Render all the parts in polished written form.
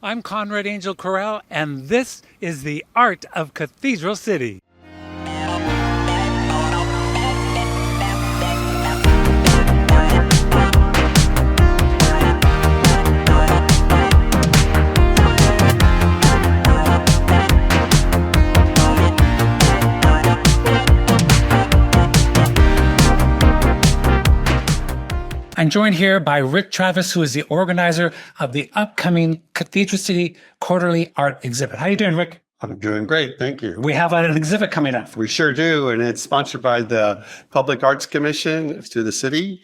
I'm Conrad Angel Corral, and this is the art of Cathedral City. I'm joined here by Rick Travis, who is the organizer of the upcoming Cathedral City Quarterly Art Exhibit. How are you doing, Rick? I'm doing great, thank you. We have an exhibit coming up. We sure do, and it's sponsored by the Public Arts Commission to the city,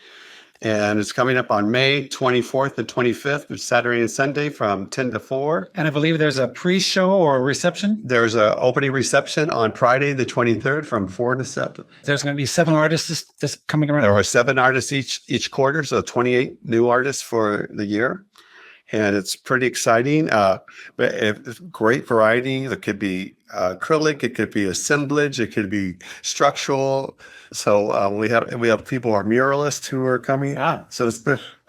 and it's coming up on May 24th and 25th, Saturday and Sunday from 10 to 4. And I believe there's a pre-show or a reception. There's an opening reception on Friday the 23rd from 4 to 7. There's going to be 7 artists this coming around. There are 7 artists each quarter, so 28 new artists for the year. And it's pretty exciting. But it's great variety. It could be acrylic, it could be assemblage, it could be structural. So we have people who are muralists who are coming. So it's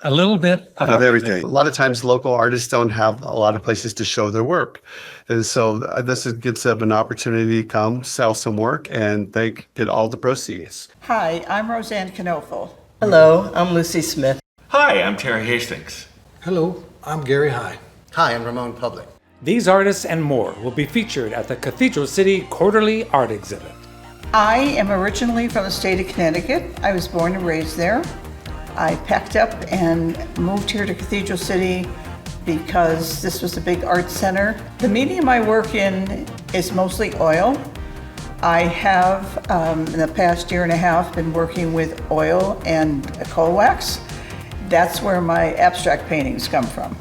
a little bit of everything. A lot of times local artists don't have a lot of places to show their work. And so this gives them an opportunity to come sell some work, and they get all the proceeds. Hi, I'm Roseanne Knofel. Hello, I'm Lucy Smith. Hi, I'm Terry Hastings. Hello, I'm Gary High. Hi, I'm Ramon Public. These artists and more will be featured at the Cathedral City Quarterly Art Exhibit. I am originally from the state of Connecticut. I was born and raised there. I packed up and moved here to Cathedral City because this was a big art center. The medium I work in is mostly oil. I have, in the past year and a half, been working with oil and coal wax. That's where my abstract paintings come from.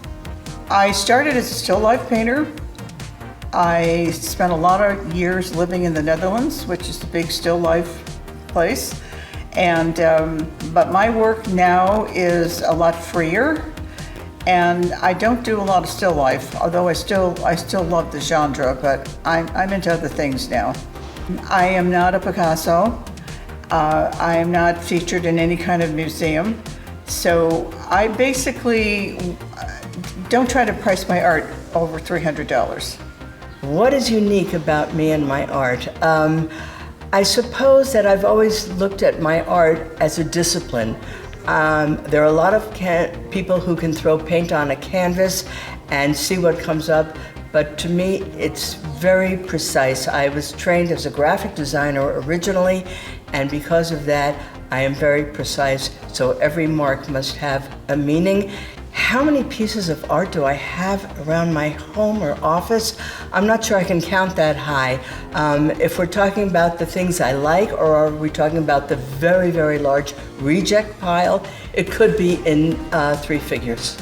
I started as a still life painter. I spent a lot of years living in the Netherlands, which is the big still life place. And but my work now is a lot freer, and I don't do a lot of still life, although I still love the genre, but I'm into other things now. I am not a Picasso. I am not featured in any kind of museum. So I basically don't try to price my art over $300. What is unique about me and my art? I suppose that I've always looked at my art as a discipline. There are a lot of people who can throw paint on a canvas and see what comes up, but to me it's very precise. I was trained as a graphic designer originally, and because of that I am very precise, so every mark must have a meaning. How many pieces of art do I have around my home or office? I'm not sure I can count that high. If we're talking about the things I like, or are we talking about the very, very large reject pile, it could be in 3 figures.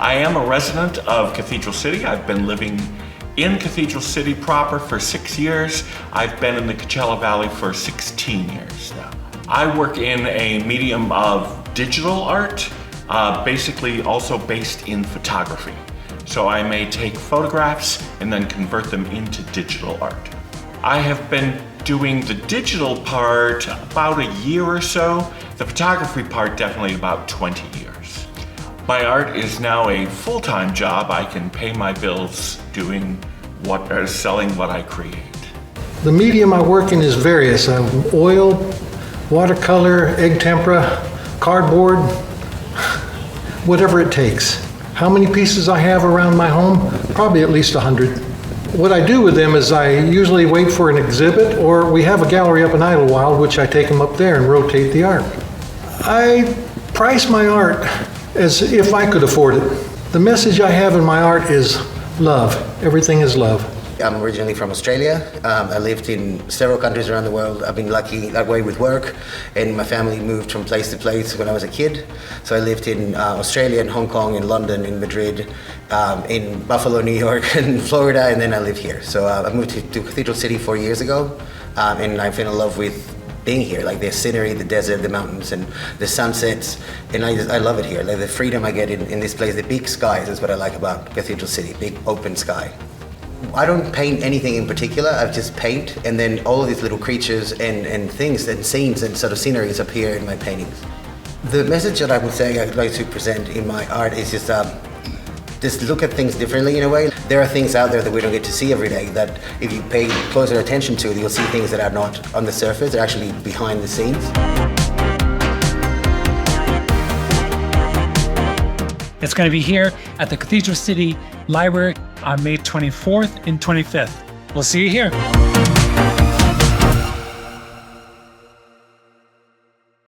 I am a resident of Cathedral City. I've been living in Cathedral City proper for 6 years. I've been in the Coachella Valley for 16 years now. I work in a medium of digital art, basically also based in photography. So I may take photographs and then convert them into digital art. I have been doing the digital part about a year or so, the photography part definitely about 20 years. My art is now a full-time job. I can pay my bills doing selling what I create. The medium I work in is various. Oil, watercolor, egg tempera, cardboard, whatever it takes. How many pieces I have around my home? Probably at least 100. What I do with them is I usually wait for an exhibit, or we have a gallery up in Idlewild, which I take them up there and rotate the art. I price my art as if I could afford it. The message I have in my art is love. Everything is love. I'm originally from Australia. I lived in several countries around the world. I've been lucky that way with work, and my family moved from place to place when I was a kid. So I lived in Australia, in Hong Kong, in London, in Madrid, in Buffalo, New York, and Florida, and then I live here. So I moved to Cathedral City 4 years ago, and I fell in love with being here, like the scenery, the desert, the mountains, and the sunsets, and I love it here. Like the freedom I get in this place, the big skies is what I like about Cathedral City, big open sky. I don't paint anything in particular, I just paint, and then all of these little creatures and things and scenes and sort of sceneries appear in my paintings. The message that I would say I'd like to present in my art is just just look at things differently in a way. There are things out there that we don't get to see every day that if you pay closer attention to, you'll see things that are not on the surface, they're actually behind the scenes. It's going to be here at the Cathedral City Library on May 24th and 25th. We'll see you here.